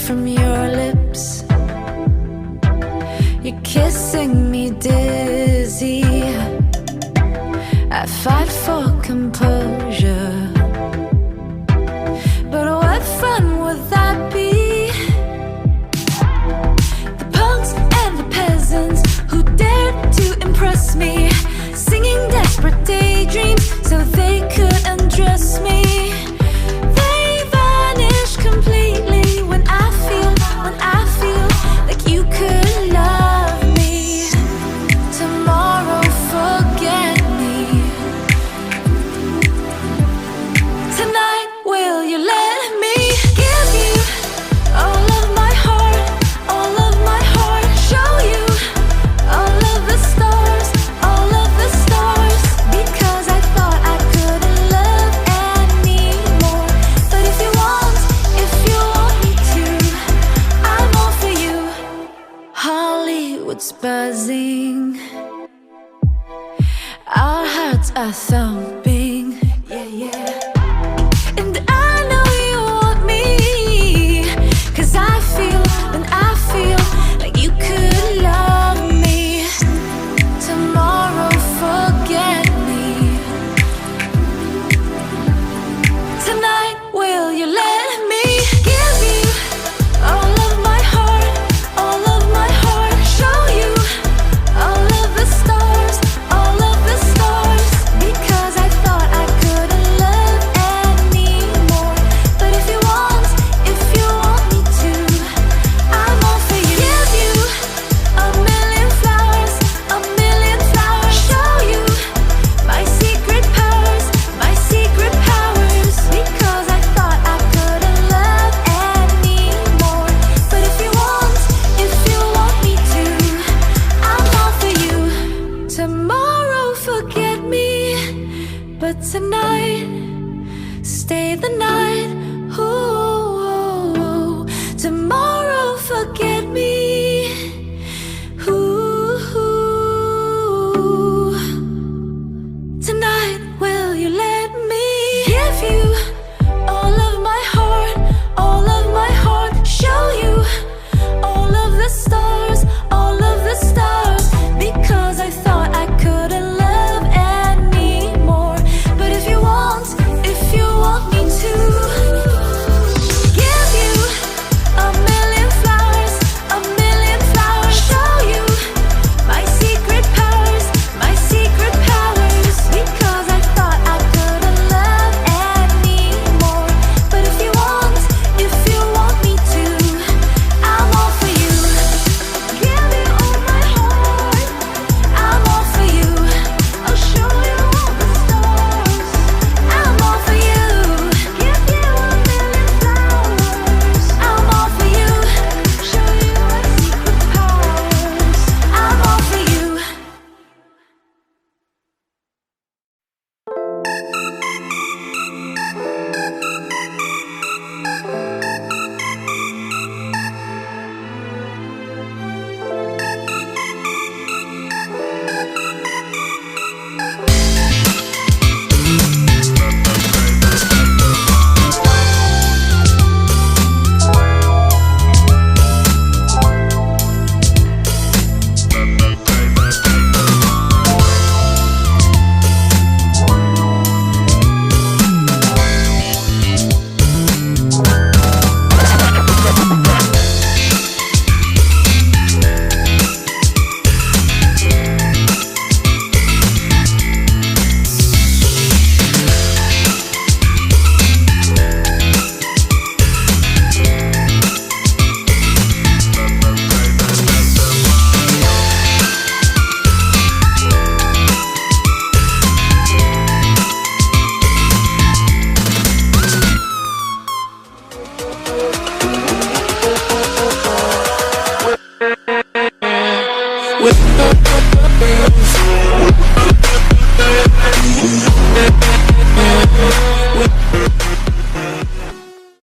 from your lips. You're kissing me dizzy. I fight for composure, but what fun would that be? The punks and the peasants who dared to impress me, singing desperate daydreams so they could undress me. They vanish completely when I feel like you could love me. Tomorrow, forget me. Tonight, will you let me give you all of my heart, all of my heart? Show you all of the stars, all of the stars. Because I thought I couldn't love anymore. But if you want me to, I'm all for you. Hollywood's buzzing, our hearts are thumping, yeah, yeah. And I know you want me, 'cause I feel like you could love me. Tomorrow, forget me. Tonight, will you let me give you all of my heart, all of my heart? Show you all of the stars, all of the stars. Because I thought I couldn't love anymore. But if you want me to, I'm all for you. Give you a million flowers, a million flowers. Show you my secret powers, my secret powers. Because I thought I couldn't love anymore. But if you want me to, I'm all for you. Tomorrow, forget me, but tonight, stay the night. Ooh, tomorrow, forget me. Ooh, tonight, will you let me give you all of my heart, all of my heart? Show you all of the stars, all of the stars. Because I thought I couldn't love anymore. But if you want me to, give you a million flowers, a million flowers. Show you my secret powers, my secret powers. Because I thought I couldn't love anymore. But if you want me to, I'm all for you. Give you all my heart, I'm all for you. I'll show you all the stars, I'm all for you. Give you a million flowers, I'm all for you. Show you my secret powers, I'm all for you. With